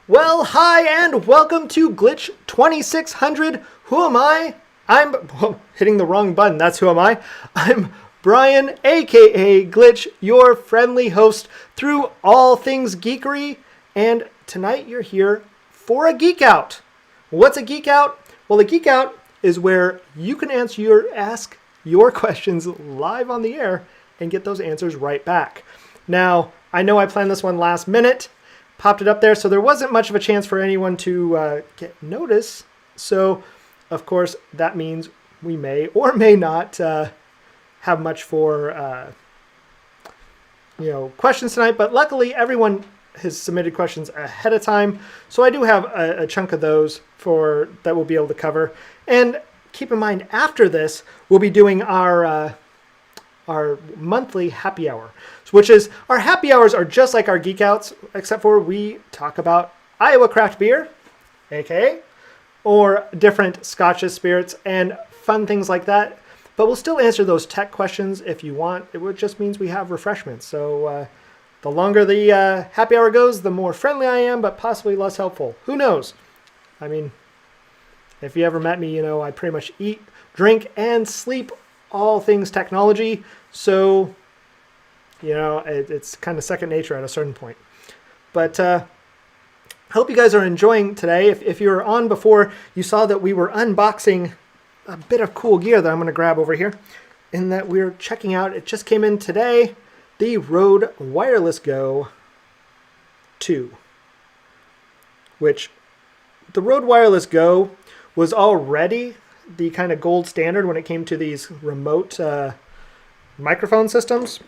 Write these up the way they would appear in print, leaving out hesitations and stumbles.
Well, hi, and welcome to Glitch 2600. Who am I? Hitting the wrong button. That's who am I. I'm Brian, aka Glitch, your friendly host through all things geekery. And tonight you're here for a Geek Out. What's a Geek Out? Well, a Geek Out is where you can ask your questions live on the air and get those answers right back. Now, I know I planned this one last minute, popped it up there, so there wasn't much of a chance for anyone to get notice. So, of course, that means we may or may not have much for questions tonight. But luckily, everyone has submitted questions ahead of time, so I do have a chunk of those that we'll be able to cover. And keep in mind, after this, we'll be doing our monthly happy hour, which is our happy hours are just like our Geek Outs, except for we talk about Iowa craft beer, aka, or different Scotches, spirits, and fun things like that. But we'll still answer those tech questions if you want. It just means we have refreshments. So the longer the happy hour goes, the more friendly I am, but possibly less helpful. Who knows? I mean, if you ever met me, you know I pretty much eat, drink, and sleep all things technology. So, it's kind of second nature at a certain point. But I hope you guys are enjoying today. If you were on before, you saw that we were unboxing a bit of cool gear that I'm going to grab over here. In that we're checking out, it just came in today, the Rode Wireless Go 2. Which, the Rode Wireless Go was already the kind of gold standard when it came to these remote microphone systems,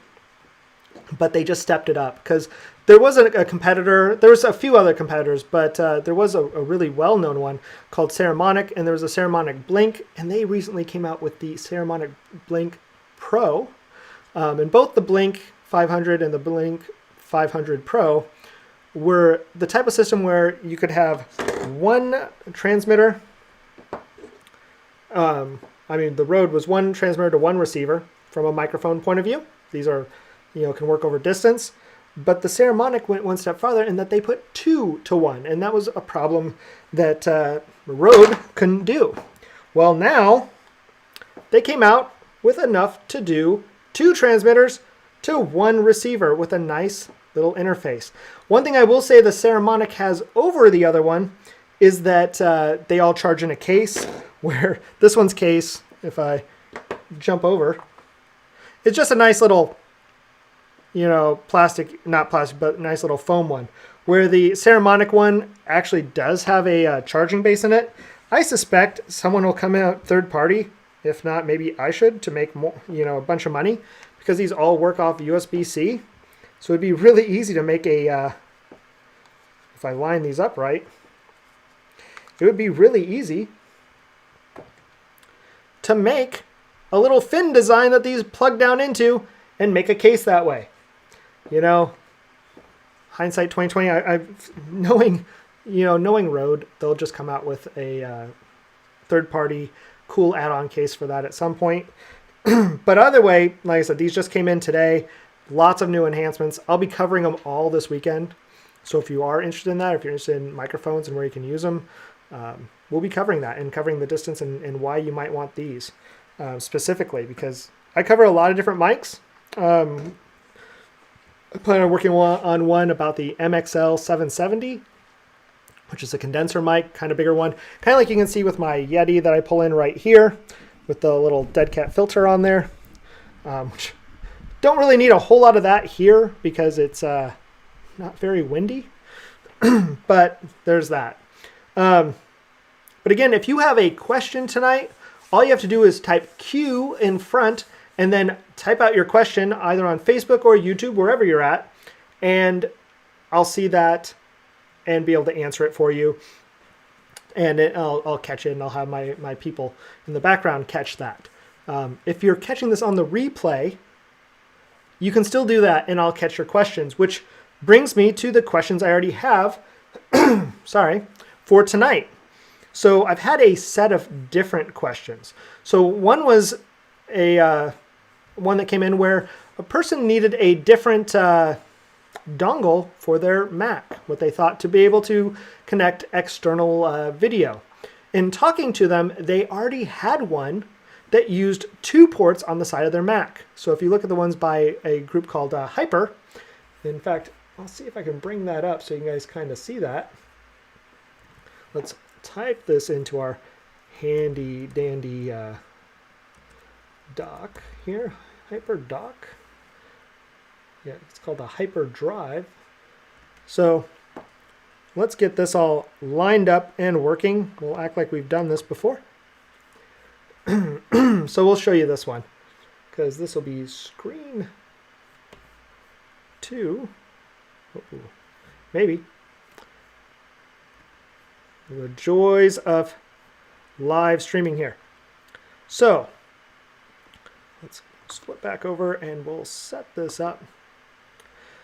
but they just stepped it up because there wasn't a competitor. There was a few other competitors, but there was a really well-known one called Ceramonic, and there was a Ceramonic Blink, and they recently came out with the Ceramonic Blink Pro, and both the Blink 500 and the Blink 500 Pro were the type of system where you could have one transmitter. The Rode was one transmitter to one receiver from a microphone point of view. These are, can work over distance. But the Ceramonic went one step farther in that they put 2 to 1. And that was a problem that Rode couldn't do. Well, now they came out with enough to do 2 transmitters to 1 receiver with a nice little interface. One thing I will say the Ceramonic has over the other one is that they all charge in a case, where this one's case, if I jump over, it's just a nice little, not plastic, but nice little foam one. Where the Ceramonic one actually does have a charging base in it. I suspect someone will come out third party, if not, maybe I should, to make more, a bunch of money, because these all work off USB-C. So it'd be really easy to make if I line these up right, it would be really easy to make a little fin design that these plug down into and make a case that way. Hindsight 2020, knowing Rode, they'll just come out with a third-party cool add-on case for that at some point. But either way, like I said, these just came in today. Lots of new enhancements. I'll be covering them all this weekend. So if you are interested in that, if you're interested in microphones and where you can use them, we'll be covering that and covering the distance and why you might want these specifically, because I cover a lot of different mics. I plan on working on one about the MXL 770, which is a condenser mic, kind of bigger one. Kind of like you can see with my Yeti that I pull in right here with the little dead cat filter on there. Which don't really need a whole lot of that here because it's not very windy. But there's that. But again, if you have a question tonight, all you have to do is type Q in front and then type out your question either on Facebook or YouTube, wherever you're at, and I'll see that and be able to answer it for you. And I'll catch it, and I'll have my people in the background catch that. If you're catching this on the replay, you can still do that, and I'll catch your questions, which brings me to the questions I already have for tonight. So I've had a set of different questions. So one was one that came in where a person needed a different dongle for their Mac, what they thought to be able to connect external video. In talking to them, they already had one that used 2 ports on the side of their Mac. So if you look at the ones by a group called Hyper, in fact, I'll see if I can bring that up so you guys kind of see that. Let's type this into our handy dandy dock here, Hyper dock. Yeah, it's called a Hyper Drive. So let's get this all lined up and working. We'll act like we've done this before. So we'll show you this one, because this will be screen 2. Uh-oh. Maybe. The joys of live streaming here. So let's flip back over and we'll set this up.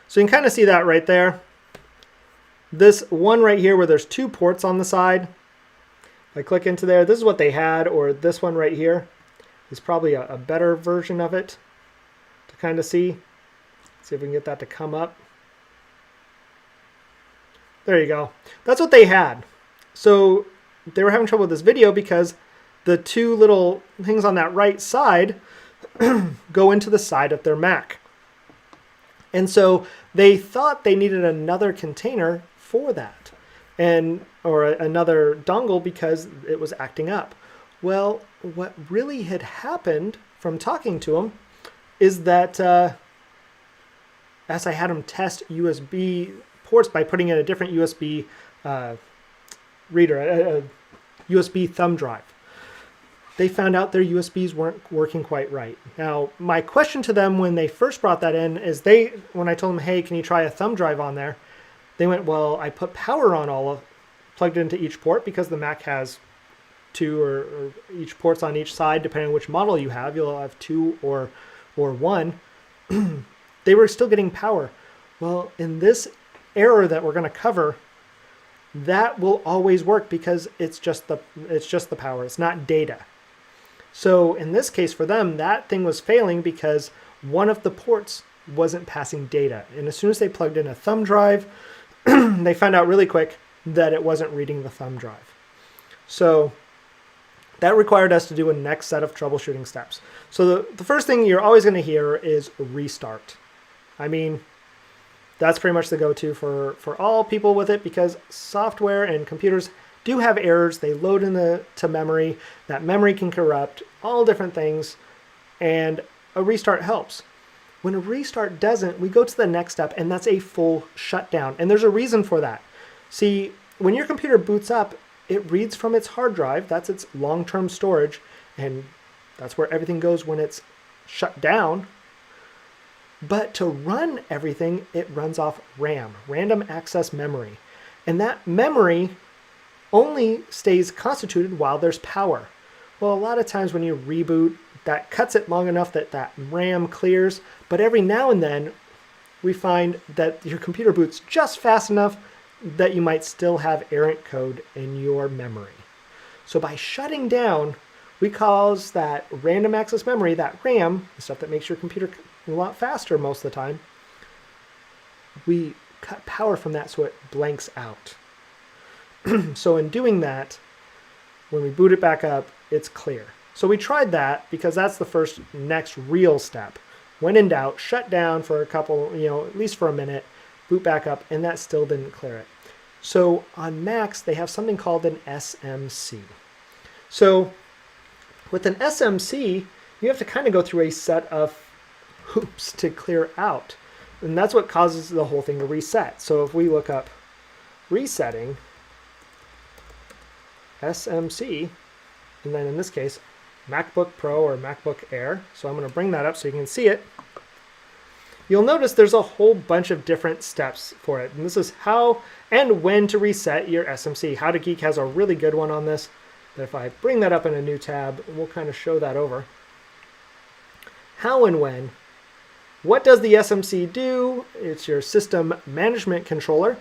So you can kind of see that right there. This one right here where there's 2 ports on the side. If I click into there, this is what they had, or this one right here is probably a better version of it to kind of see. See if we can get that to come up. There you go. That's what they had. So they were having trouble with this video because the 2 little things on that right side go into the side of their Mac. And so they thought they needed another container for that, or another dongle because it was acting up. Well, what really had happened from talking to them is that as I had them test USB ports by putting in a different USB reader, a USB thumb drive, they found out their USBs weren't working quite right. Now, my question to them when they first brought that in is when I told them, hey, can you try a thumb drive on there? They went, well, I put power on plugged into each port because the Mac has 2 or each ports on each side, depending on which model you have. You'll have 2 or 1. They were still getting power. Well, in this error that we're going to cover, that will always work because it's just the power. It's not data. So in this case for them, that thing was failing because one of the ports wasn't passing data. And as soon as they plugged in a thumb drive, they found out really quick that it wasn't reading the thumb drive. So that required us to do a next set of troubleshooting steps. So the first thing you're always going to hear is restart. I mean, that's pretty much the go-to for all people with it, because software and computers do have errors. They load into memory. That memory can corrupt, all different things, and a restart helps. When a restart doesn't, we go to the next step, and that's a full shutdown. And there's a reason for that. See, when your computer boots up, it reads from its hard drive. That's its long-term storage, and that's where everything goes when it's shut down. But to run everything, it runs off RAM, random access memory. And that memory only stays constituted while there's power. Well, a lot of times when you reboot, that cuts it long enough that RAM clears, but every now and then we find that your computer boots just fast enough that you might still have errant code in your memory. So by shutting down, we cause that random access memory, that RAM, the stuff that makes your computer a lot faster most of the time, we cut power from that so it blanks out. So in doing that, when we boot it back up, it's clear. So we tried that because that's the next real step. When in doubt, shut down for a couple, at least for a minute, boot back up, and that still didn't clear it. So on Macs, they have something called an SMC. So with an SMC, you have to kind of go through a set of hoops to clear out. And that's what causes the whole thing to reset. So if we look up resetting SMC, and then in this case, MacBook Pro or MacBook Air. So I'm going to bring that up so you can see it. You'll notice there's a whole bunch of different steps for it. And this is how and when to reset your SMC. How to Geek has a really good one on this. But if I bring that up in a new tab, we'll kind of show that over. How and when. What does the SMC do? It's your system management controller.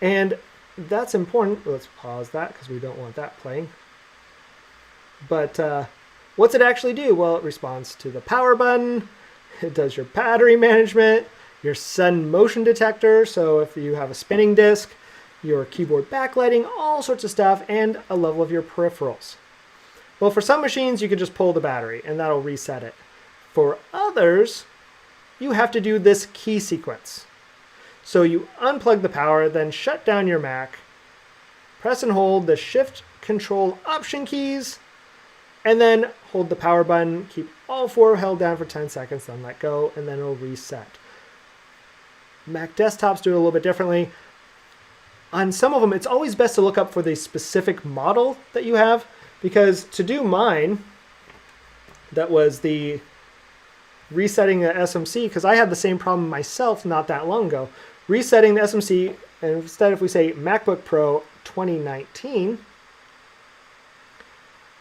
And that's important. Let's pause that because we don't want that playing. But what's it actually do? Well, it responds to the power button. It does your battery management. your sun motion detector, so if you have a spinning disc, your keyboard backlighting, all sorts of stuff, and a level of your peripherals. Well, for some machines, you can just pull the battery and that'll reset it. For others, you have to do this key sequence. So you unplug the power, then shut down your Mac, press and hold the Shift, Control, Option keys, and then hold the power button, keep all four held down for 10 seconds, then let go, and then it'll reset. Mac desktops do it a little bit differently. On some of them, it's always best to look up for the specific model that you have, because to do mine, that was the resetting the SMC, because I had the same problem myself not that long ago. Resetting the SMC, and instead if we say MacBook Pro 2019,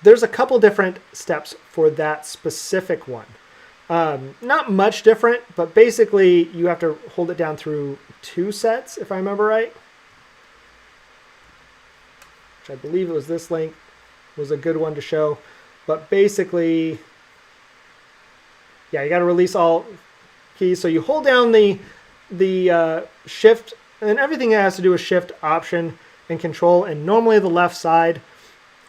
there's a couple different steps for that specific one. Not much different, but basically you have to hold it down through 2 sets, if I remember right. Which I believe it was this link, was a good one to show. But basically, yeah, you got to release all keys. So you hold down the Shift, and everything that has to do with Shift, Option, and Control, and normally the left side.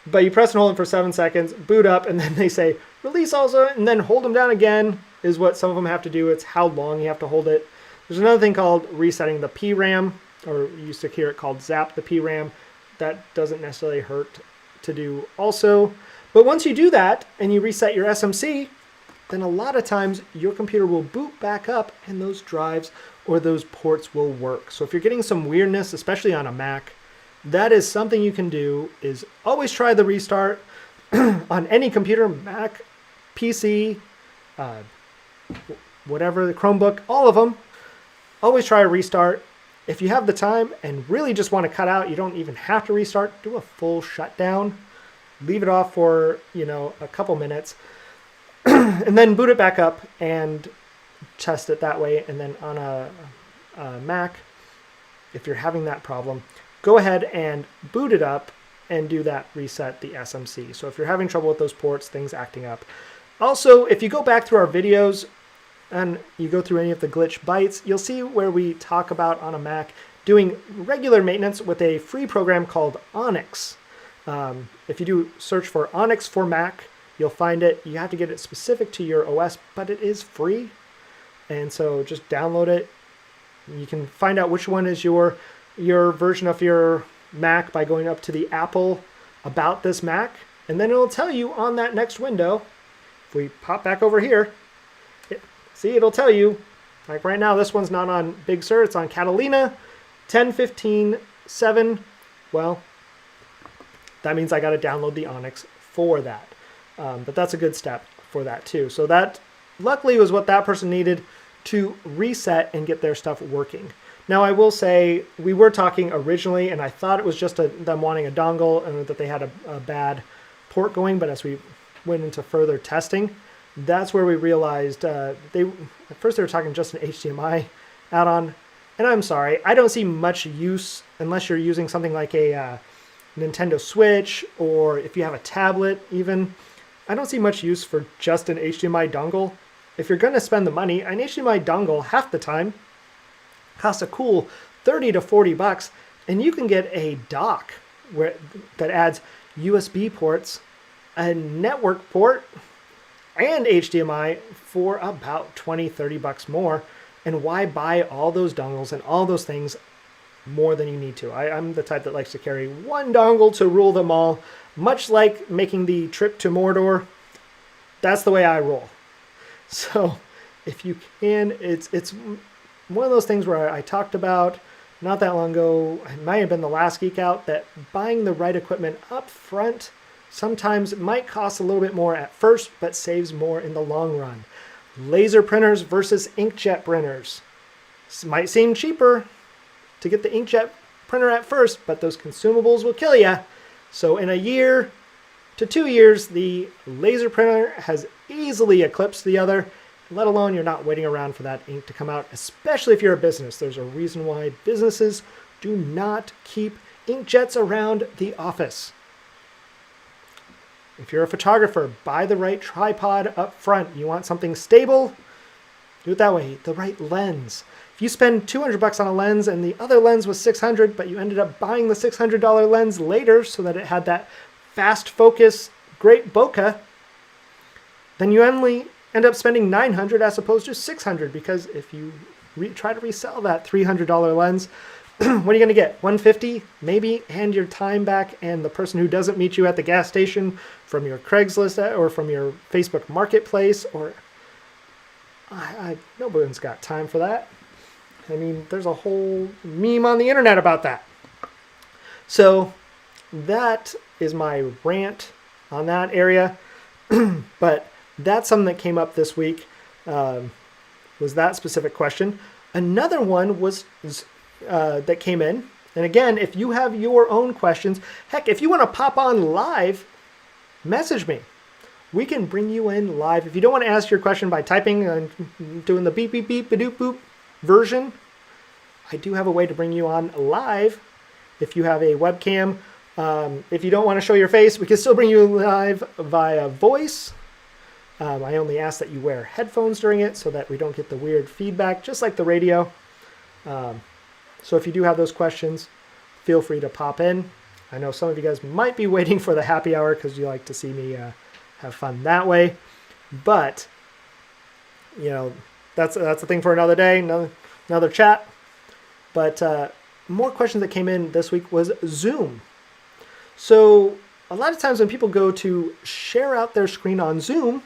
But you press and hold it for 7 seconds, boot up, and then they say release also, and then hold them down again is what some of them have to do. It's how long you have to hold it. There's another thing called resetting the PRAM, or you used to hear it called zap the PRAM. That doesn't necessarily hurt to do also. But once you do that and you reset your SMC, then a lot of times your computer will boot back up and those drives or those ports will work. So if you're getting some weirdness, especially on a Mac, that is something you can do, is always try the restart on any computer, Mac, PC, whatever, the Chromebook, all of them. Always try a restart. If you have the time and really just want to cut out, you don't even have to restart, do a full shutdown. Leave it off for, a couple minutes and then boot it back up and test it that way. And then on a Mac, if you're having that problem, go ahead and boot it up and do that reset the SMC. So if you're having trouble with those ports, things acting up. Also, if you go back through our videos and you go through any of the glitch bytes, you'll see where we talk about on a Mac doing regular maintenance with a free program called Onyx. If you do search for Onyx for Mac, you'll find it. You have to get it specific to your OS, but it is free. And so just download it. You can find out which one is your version of your Mac by going up to the Apple About This Mac. And then it'll tell you on that next window, if we pop back over here, see, it'll tell you, like right now, this one's not on Big Sur, it's on Catalina 10.15.7. Well, that means I got to download the Onyx for that. But that's a good step for that too. So that luckily was what that person needed to reset and get their stuff working. Now I will say we were talking originally and I thought it was just them wanting a dongle and that they had a bad port going, but as we went into further testing, that's where we realized at first they were talking just an HDMI add-on. And I'm sorry, I don't see much use unless you're using something like a Nintendo Switch, or if you have a tablet even. I don't see much use for just an HDMI dongle. If you're going to spend the money, an HDMI dongle half the time costs a cool $30 to $40, and you can get a dock that adds USB ports, a network port, and HDMI for about $20-$30 more. And why buy all those dongles and all those things more than you need to? I'm the type that likes to carry one dongle to rule them all, much like making the trip to Mordor. That's the way I roll. So if you can, it's one of those things where I talked about not that long ago, it might have been the last Geek Out, that buying the right equipment up front sometimes it might cost a little bit more at first, but saves more in the long run. Laser printers versus inkjet printers. This might seem cheaper to get the inkjet printer at first, but those consumables will kill you. So in a year to 2 years, the laser printer has easily eclipsed the other, let alone you're not waiting around for that ink to come out, especially if you're a business. There's a reason why businesses do not keep inkjets around the office. If you're a photographer, buy the right tripod up front. You want something stable? Do it that way. The right lens. you spend $200 on a lens and the other lens was $600, but you ended up buying the $600 lens later so that it had that fast focus, great bokeh, then you only end up spending $900 as opposed to $600, because if you try to resell that $300 lens, what are you going to get? $150 maybe, and your time back, and the person who doesn't meet you at the gas station from your Craigslist or from your Facebook Marketplace, or nobody's got time for that. I mean, there's a whole meme on the internet about that. So that is my rant on that area. But that's something that came up this week, was that specific question. Another one was that came in. And again, if you have your own questions, heck, if you want to pop on live, message me. We can bring you in live. If you don't want to ask your question by typing and doing the beep, beep, beep, ba-doop, boop version, I do have a way to bring you on live. If you have a webcam, if you don't want to show your face, we can still bring you live via voice. I only ask that you wear headphones during it so that we don't get the weird feedback, just like the radio. So if you do have those questions, feel free to pop in. I know some of you guys might be waiting for the happy hour because you like to see me have fun that way. But, you know, that's a thing for another day, another chat. But more questions that came in this week was Zoom. So a lot of times when people go to share out their screen on Zoom,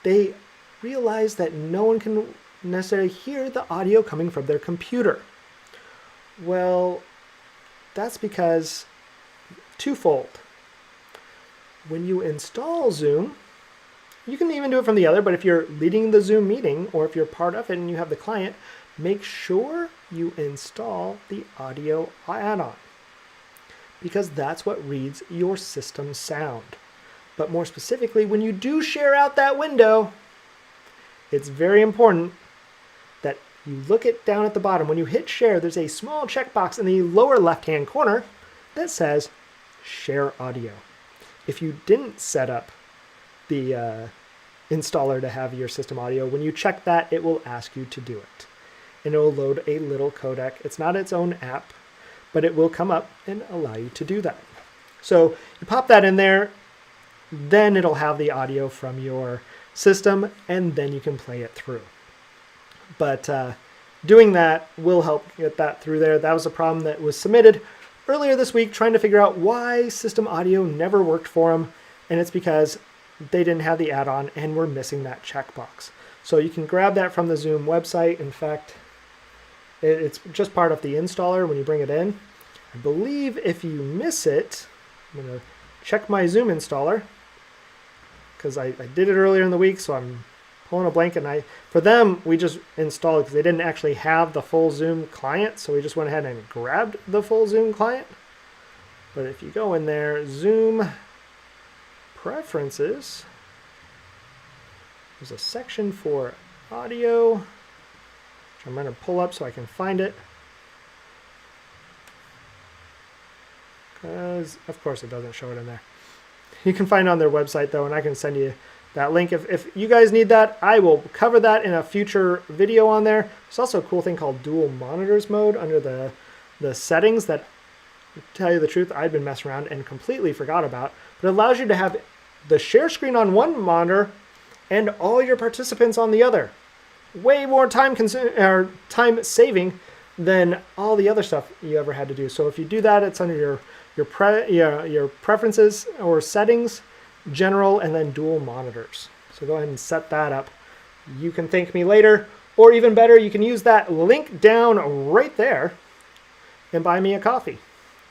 they realize that no one can necessarily hear the audio coming from their computer. Well, that's because twofold. When you install Zoom, you can even do it from the other, but if you're leading the Zoom meeting or if you're part of it and you have the client, make sure you install the audio add-on, because that's what reads your system sound. But more specifically, when you do share out that window, it's very important that you look down at the bottom. When you hit share, there's a small checkbox in the lower left-hand corner that says share audio. If you didn't set up the installer to have your system audio, when you check that, it will ask you to do it. And it will load a little codec. It's not its own app, but it will come up and allow you to do that. So you pop that in there, then it'll have the audio from your system, and then you can play it through. But doing that will help get that through there. That was a problem that was submitted earlier this week, trying to figure out why system audio never worked for them, and it's because they didn't have the add-on and were missing that checkbox. So you can grab that from the Zoom website. In fact, it's just part of the installer when you bring it in. I believe if you miss it, I'm going to check my Zoom installer, because I did it earlier in the week, so I'm pulling a blank. And for them, we just installed it because they didn't actually have the full Zoom client, so we just went ahead and grabbed the full Zoom client. But if you go in there, Zoom Preferences, there's a section for audio, which I'm going to pull up so I can find it. Because, of course, it doesn't show it in there. You can find it on their website, though, and I can send you that link. If you guys need that, I will cover that in a future video on there. There's also a cool thing called dual monitors mode under the settings that, to tell you the truth, I've been messing around and completely forgot about. But it allows you to have the share screen on one monitor and all your participants on the other. Way more time saving than all the other stuff you ever had to do. So if you do that, it's under your preferences or settings, general, and then dual monitors. So go ahead and set that up. You can thank me later, or even better, you can use that link down right there and buy me a coffee,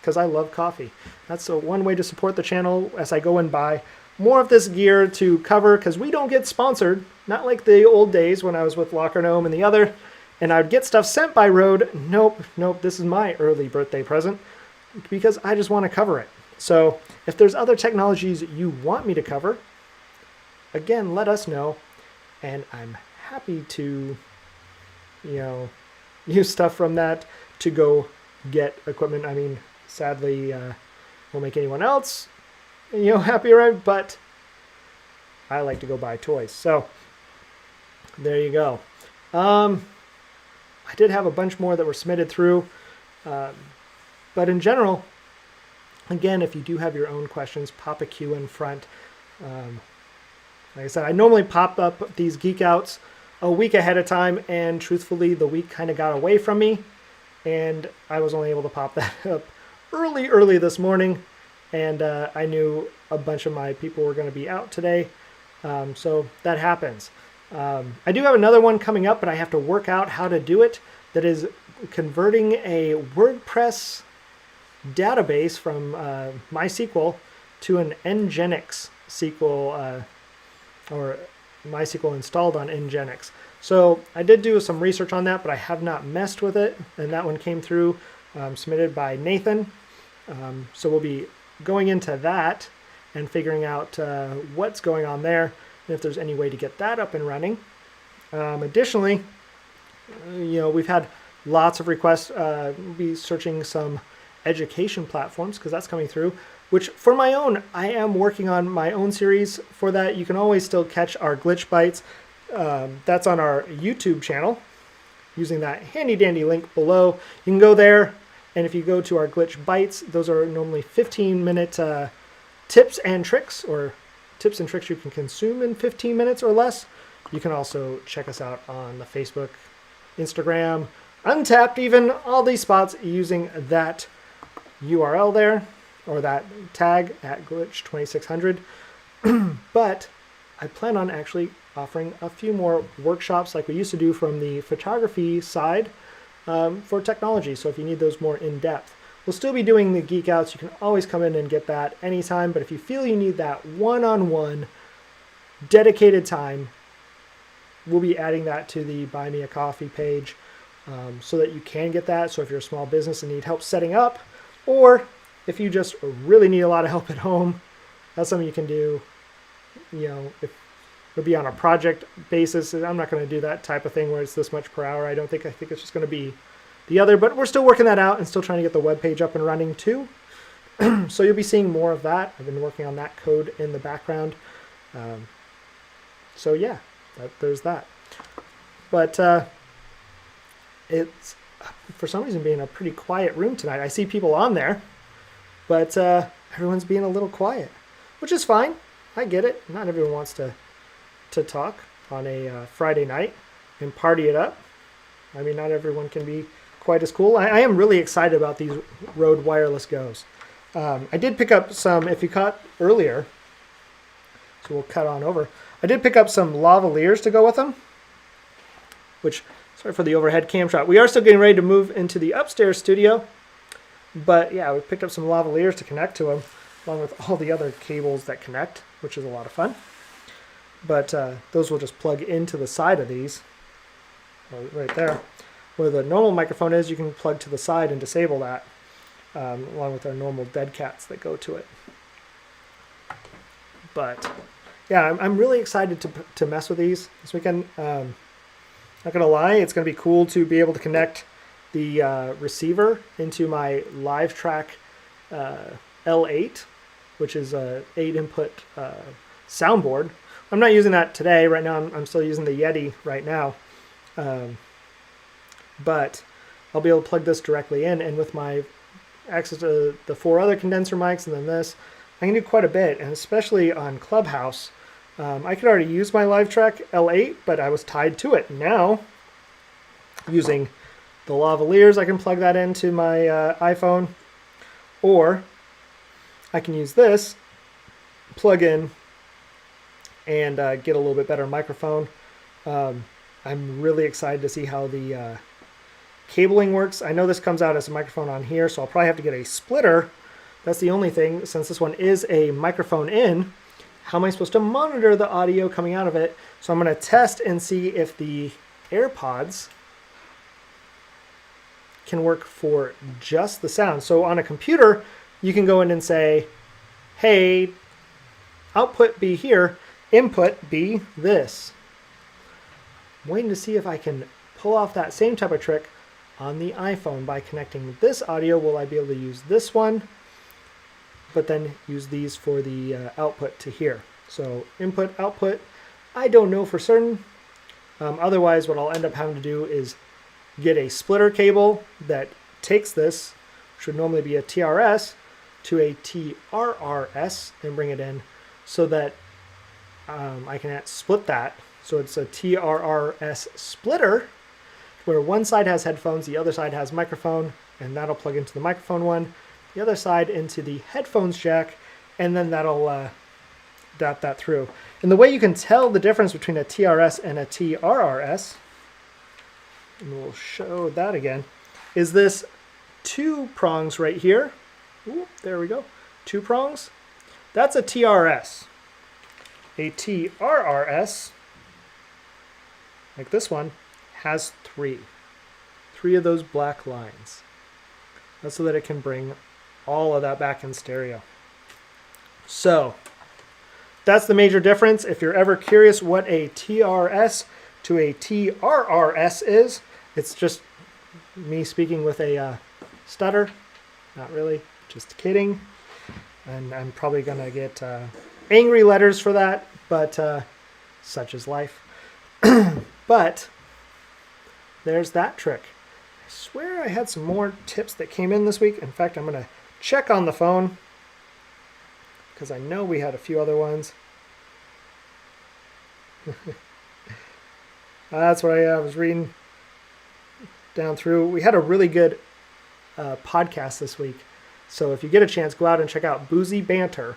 because I love coffee. That's one way to support the channel as I go and buy more of this gear to cover, because we don't get sponsored, not like the old days when I was with Locker Gnome and the other, and I'd get stuff sent by road. Nope, this is my early birthday present, because I just want to cover it. So if there's other technologies you want me to cover, again, let us know, and I'm happy to, use stuff from that to go get equipment. I mean, sadly, won't make anyone else, happy, right? But I like to go buy toys. So there you go. I did have a bunch more that were submitted through, but in general, again, if you do have your own questions, pop a Q in front. Like I said, I normally pop up these Geek Outs a week ahead of time, and truthfully, the week kind of got away from me, and I was only able to pop that up early this morning, and I knew a bunch of my people were going to be out today, so that happens. I do have another one coming up, but I have to work out how to do it. That is converting a WordPress database from MySQL to an Nginx SQL or MySQL installed on Nginx. So I did do some research on that, but I have not messed with it, and that one came through submitted by Nathan. So we'll be going into that and figuring out what's going on there and if there's any way to get that up and running. Additionally, we've had lots of requests. We'll be searching some education platforms because that's coming through, which for my own, I am working on my own series for that. You can always still catch our Glitch Bites. That's on our YouTube channel using that handy dandy link below. You can go there, and if you go to our Glitch Bites, those are normally 15-minute tips and tricks, or tips and tricks you can consume in 15 minutes or less. You can also check us out on the Facebook, Instagram, Untapped, even all these spots using that URL there, or that tag at Glitch 2600. But I plan on actually offering a few more workshops like we used to do from the photography side for technology. So if you need those more in depth, we'll still be doing the Geek Outs. You can always come in and get that anytime. But if you feel you need that one-on-one dedicated time, we'll be adding that to the Buy Me a Coffee page so that you can get that. So if you're a small business and need help setting up, or if you just really need a lot of help at home, that's something you can do. If it'll be on a project basis, I'm not going to do that type of thing where it's this much per hour. I think it's just going to be the other, but we're still working that out and still trying to get the web page up and running too. So you'll be seeing more of that. I've been working on that code in the background. So yeah, there's that. But it's, for some reason, being a pretty quiet room tonight. I see people on there, but everyone's being a little quiet, which is fine. I get it. Not everyone wants to talk on a Friday night and party it up. I mean, not everyone can be quite as cool. I am really excited about these Rode Wireless Go's. I did pick up some, if you caught earlier, so we'll cut on over. I did pick up some lavaliers to go with them, which, sorry for the overhead cam shot. We are still getting ready to move into the upstairs studio, but yeah, we picked up some lavaliers to connect to them, along with all the other cables that connect, which is a lot of fun. But those will just plug into the side of these, right there. Where the normal microphone is, you can plug to the side and disable that, along with our normal dead cats that go to it. But yeah, I'm really excited to mess with these this weekend. Not gonna lie, it's gonna be cool to be able to connect the receiver into my Live Track L8, which is a 8-input soundboard. I'm not using that today. Right now, I'm still using the Yeti right now. But I'll be able to plug this directly in, and with my access to the 4 other condenser mics and then this, I can do quite a bit, and especially on Clubhouse. I could already use my Live Track L8, but I was tied to it. Now, using the lavaliers, I can plug that into my iPhone, or I can use this, plug in, and get a little bit better microphone. I'm really excited to see how the cabling works. I know this comes out as a microphone on here, so I'll probably have to get a splitter. That's the only thing, since this one is a microphone in. How am I supposed to monitor the audio coming out of it? So I'm going to test and see if the AirPods can work for just the sound. So on a computer, you can go in and say, hey, output be here, input be this. I'm waiting to see if I can pull off that same type of trick on the iPhone by connecting this audio. Will I be able to use this one, but then use these for the output to here? So input, output, I don't know for certain. Otherwise, what I'll end up having to do is get a splitter cable that takes this, which would normally be a TRS, to a TRRS and bring it in so that I can split that. So it's a TRRS splitter where one side has headphones, the other side has microphone, and that'll plug into the microphone one, the other side into the headphones jack, and then that'll dot that through. And the way you can tell the difference between a TRS and a TRRS, and we'll show that again, is this two prongs right here. Ooh, there we go. Two prongs. That's a TRS. A TRRS, like this one, has three of those black lines. That's so that it can bring all of that back in stereo. So that's the major difference. If you're ever curious what a TRS to a TRRS is, it's just me speaking with a stutter. Not really, just kidding. And I'm probably going to get angry letters for that, but such is life. But there's that trick. I swear I had some more tips that came in this week. In fact, I'm going to check on the phone because I know we had a few other ones. That's what I was reading down through. We had a really good podcast this week. So if you get a chance, go out and check out Boozy Banter.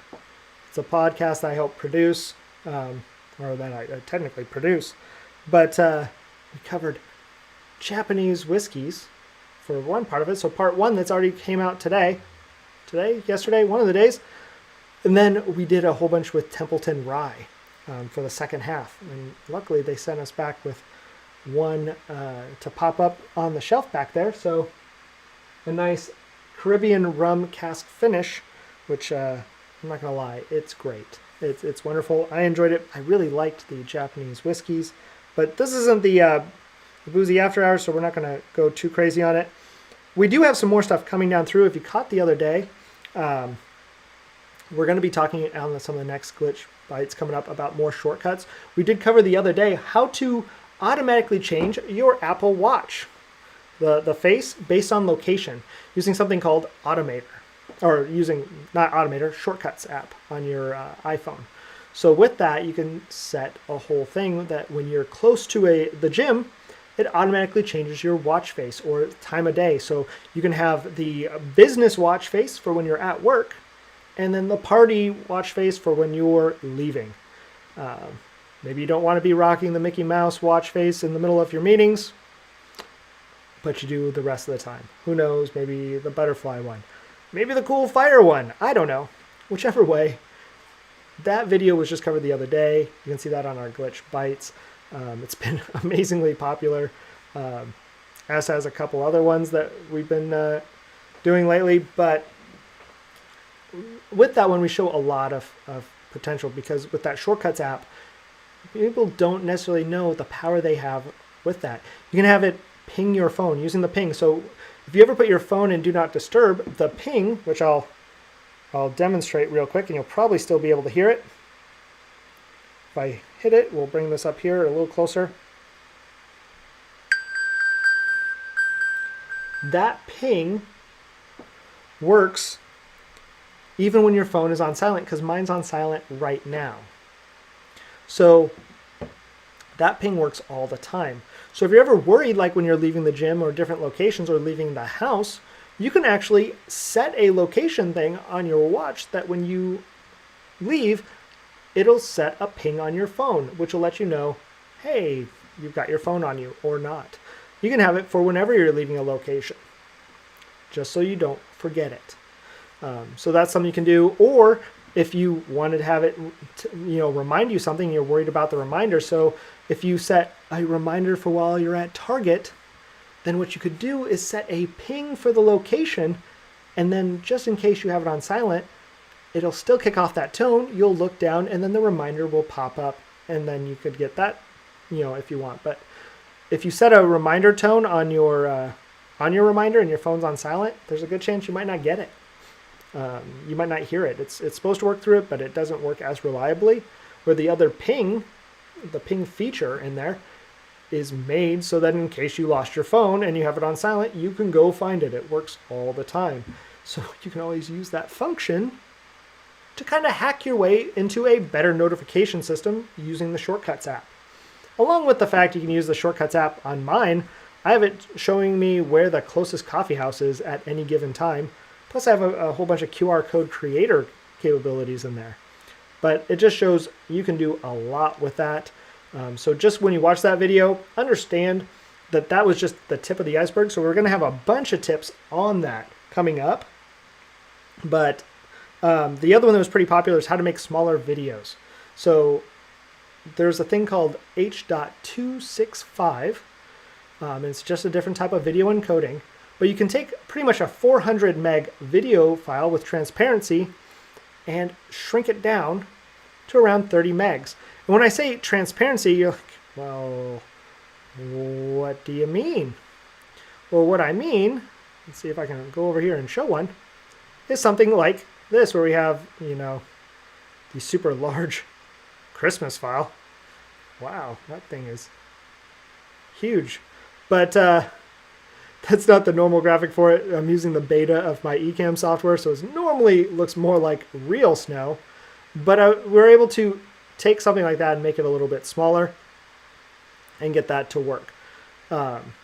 It's a podcast I help produce, or that I technically produce. But we covered Japanese whiskeys for one part of it. So part one that's already came out yesterday, one of the days. And then we did a whole bunch with Templeton Rye for the second half. And luckily they sent us back with one to pop up on the shelf back there. So a nice Caribbean rum cask finish, which I'm not going to lie, it's great. It's wonderful. I enjoyed it. I really liked the Japanese whiskeys. But this isn't the Boozy After Hours, so we're not going to go too crazy on it. We do have some more stuff coming down through. If you caught the other day, we're going to be talking on some of the next Glitch Bites coming up about more shortcuts. We did cover the other day how to automatically change your Apple Watch, the face based on location, using something called Automator, or using, not Automator, Shortcuts app on your iPhone. So with that, you can set a whole thing that when you're close to the gym, it automatically changes your watch face or time of day. So you can have the business watch face for when you're at work, and then the party watch face for when you're leaving. Maybe you don't want to be rocking the Mickey Mouse watch face in the middle of your meetings, but you do the rest of the time. Who knows? Maybe the butterfly one. Maybe the cool fire one. I don't know. Whichever way. That video was just covered the other day. You can see that on our Glitch Bites. It's been amazingly popular, as has a couple other ones that we've been doing lately. But with that one, we show a lot of potential, because with that Shortcuts app, people don't necessarily know the power they have with that. You can have it ping your phone using the ping. So if you ever put your phone in Do Not Disturb, the ping, which I'll demonstrate real quick, and you'll probably still be able to hear it. If I hit it, we'll bring this up here a little closer. That ping works even when your phone is on silent, because mine's on silent right now. So that ping works all the time. So if you're ever worried, like when you're leaving the gym or different locations or leaving the house, you can actually set a location thing on your watch that when you leave, it'll set a ping on your phone, which will let you know, hey, you've got your phone on you or not. You can have it for whenever you're leaving a location, just so you don't forget it. So that's something you can do. Or if you wanted to have it, remind you something, you're worried about the reminder. So if you set a reminder for while you're at Target, then what you could do is set a ping for the location, and then just in case you have it on silent, it'll still kick off that tone. You'll look down, and then the reminder will pop up, and then you could get that, if you want. But if you set a reminder tone on your reminder and your phone's on silent, there's a good chance you might not get it. You might not hear it. It's supposed to work through it, but it doesn't work as reliably. Where the other ping, the ping feature in there, is made so that in case you lost your phone and you have it on silent, you can go find it. It works all the time. So you can always use that function to kind of hack your way into a better notification system using the Shortcuts app. Along with the fact you can use the Shortcuts app on mine, I have it showing me where the closest coffee house is at any given time. Plus I have a whole bunch of QR code creator capabilities in there. But it just shows you can do a lot with that. So just when you watch that video, understand that that was just the tip of the iceberg. So we're going to have a bunch of tips on that coming up. But the other one that was pretty popular is how to make smaller videos. So there's a thing called H.265. It's just a different type of video encoding. But you can take pretty much a 400 meg video file with transparency and shrink it down to around 30 megs. And when I say transparency, you're like, well, what do you mean? Well, what I mean, let's see if I can go over here and show one, is something like this, where we have, the super large Christmas file. Wow, that thing is huge. But that's not the normal graphic for it. I'm using the beta of my Ecamm software, so it normally looks more like real snow. But we're able to take something like that and make it a little bit smaller and get that to work.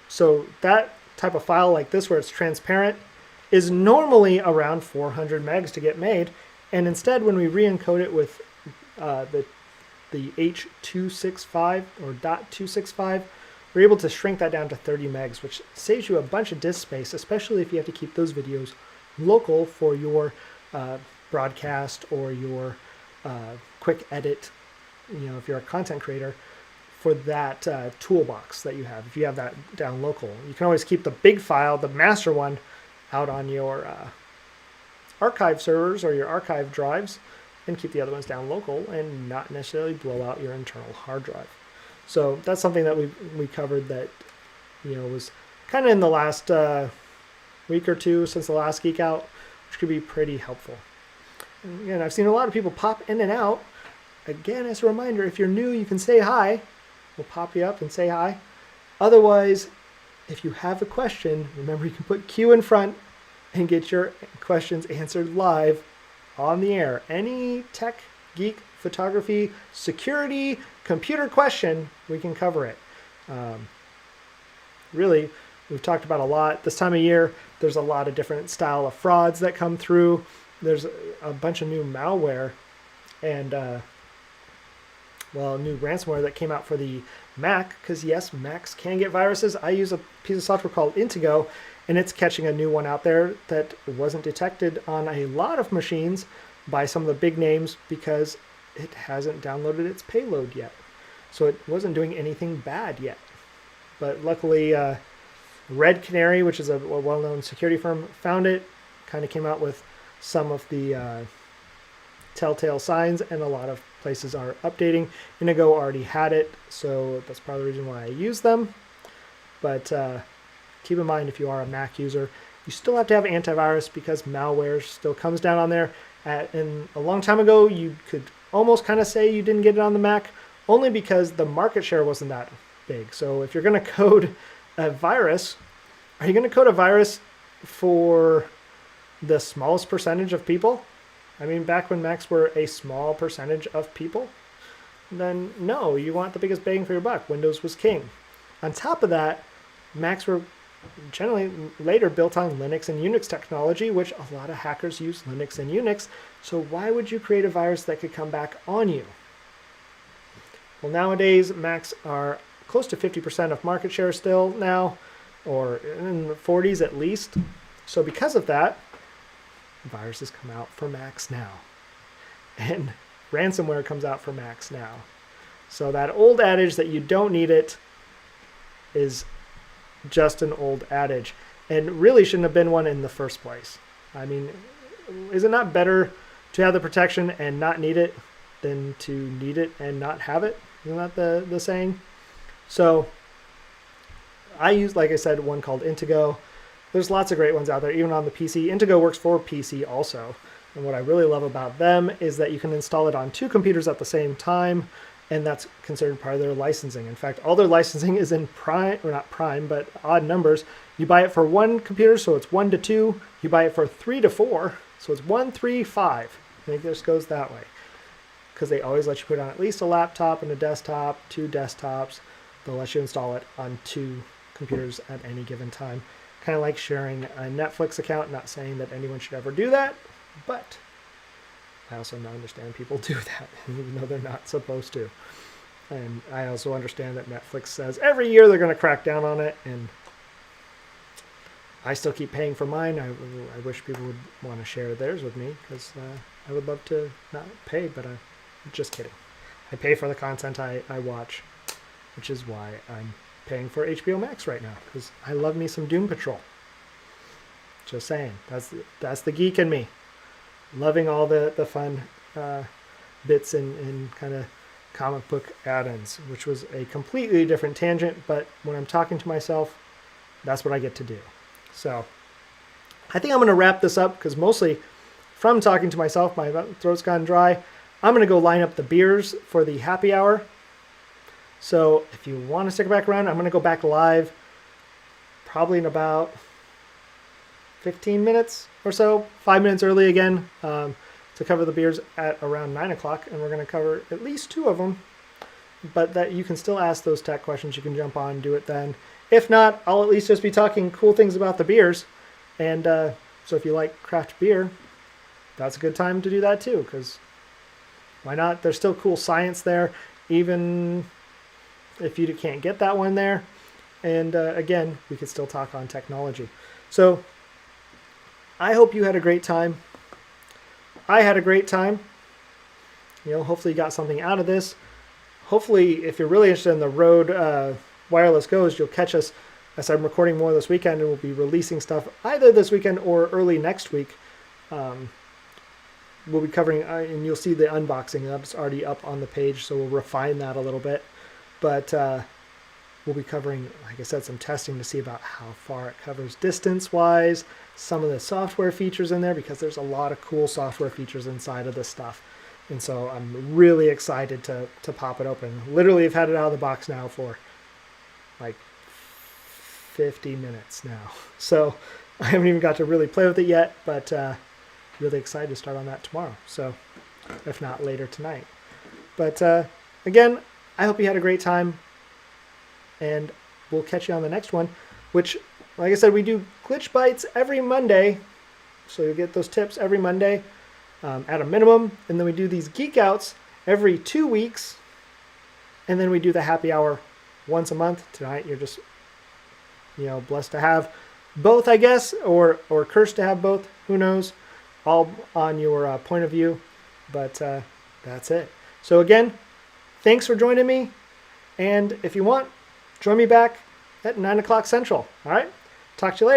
So that type of file like this, where it's transparent, is normally around 400 megs to get made. And instead, when we re-encode it with the H.265 or .265, we're able to shrink that down to 30 megs, which saves you a bunch of disk space, especially if you have to keep those videos local for your broadcast or your quick edit, if you're a content creator, for that toolbox that you have. If you have that down local, you can always keep the big file, the master one, out on your archive servers or your archive drives, and keep the other ones down local and not necessarily blow out your internal hard drive. So that's something that we covered that was kind of in the last week or two since the last Geek Out, which could be pretty helpful. And I've seen a lot of people pop in and out. Again, as a reminder, if you're new, you can say hi. We'll pop you up and say hi. Otherwise, if you have a question, remember you can put Q in front and get your questions answered live on the air. Any tech, geek, photography, security, computer question, we can cover it. Really, we've talked about a lot. This time of year, there's a lot of different style of frauds that come through. There's a bunch of new malware and new ransomware that came out for the Mac, because yes, Macs can get viruses. I use a piece of software called Intego, and it's catching a new one out there that wasn't detected on a lot of machines by some of the big names because it hasn't downloaded its payload yet. So it wasn't doing anything bad yet. But luckily, Red Canary, which is a well-known security firm, found it, kind of came out with some of the telltale signs, and a lot of places are updating. Inigo already had it, so that's probably the reason why I use them. But keep in mind, if you are a Mac user, you still have to have antivirus because malware still comes down on there. And a long time ago, you could almost kind of say you didn't get it on the Mac, only because the market share wasn't that big. So if you're going to code a virus, are you going to code a virus for the smallest percentage of people? I mean, back when Macs were a small percentage of people, then no, you want the biggest bang for your buck. Windows was king. On top of that, Macs were generally later built on Linux and Unix technology, which a lot of hackers use Linux and Unix. So why would you create a virus that could come back on you? Well, nowadays, Macs are close to 50% of market share still now, or in the 40s at least. So because of that, viruses come out for Macs now. And ransomware comes out for Macs now. So that old adage that you don't need it is just an old adage, and really shouldn't have been one in the first place. I mean, is it not better to have the protection and not need it than to need it and not have it? Isn't that the saying? So I use, like I said, one called Intego. There's lots of great ones out there, even on the PC. Intego works for PC also. And what I really love about them is that you can install it on two computers at the same time. and that's considered part of their licensing. In fact, all their licensing is in prime, or not prime, but odd numbers. You buy it for 1 computer, so it's 1 to 2. You buy it for 3 to 4, so it's 1, 3, 5. I think this goes that way, because they always let you put on at least a laptop and a desktop, 2 desktops. They'll let you install it on 2 computers at any given time. Kind of like sharing a Netflix account. Not saying that anyone should ever do that, but I also understand people do that, even though they're not supposed to. And I also understand that Netflix says every year they're going to crack down on it, and I still keep paying for mine. I wish people would want to share theirs with me, because I would love to not pay, but I'm just kidding. I pay for the content I watch, which is why I'm paying for HBO Max right now, because I love me some Doom Patrol. Just saying. That's the geek in me. Loving all the fun bits and kind of comic book add-ins, which was a completely different tangent, but when I'm talking to myself, that's what I get to do. So I think I'm going to wrap this up, because mostly from talking to myself, my throat's gone dry. I'm going to go line up the beers for the happy hour. So if you want to stick back around, I'm going to go back live probably in about 15 minutes or so, 5 minutes early again, to cover the beers at around 9 o'clock. And we're going to cover at least 2 of them, but that you can still ask those tech questions. You can jump on and do it then. If not, I'll at least just be talking cool things about the beers. And so if you like craft beer, that's a good time to do that too, because why not? There's still cool science there, even if you can't get that one there. And again, we could still talk on technology. So I hope you had a great time. I had a great time. Hopefully you got something out of this. Hopefully, if you're really interested in the Rode wireless Goes, you'll catch us as I'm recording more this weekend, and we'll be releasing stuff either this weekend or early next week. We'll be covering, and you'll see the unboxing. That's already up on the page, so we'll refine that a little bit. But we'll be covering, like I said, some testing to see about how far it covers distance-wise, some of the software features in there, because there's a lot of cool software features inside of this stuff. And so I'm really excited to pop it open. Literally, I've had it out of the box now for like 50 minutes now. So I haven't even got to really play with it yet, but really excited to start on that tomorrow. So if not later tonight. But again, I hope you had a great time, and we'll catch you on the next one, which, like I said, we do Glitch Bites every Monday. So you'll get those tips every Monday at a minimum. And then we do these Geek Outs every 2 weeks. And then we do the happy hour once a month. Tonight, you're just, blessed to have both, I guess, or cursed to have both. Who knows? All on your point of view. But that's it. So again, thanks for joining me. And if you want, join me back at 9 o'clock Central. All right? Talk to you later.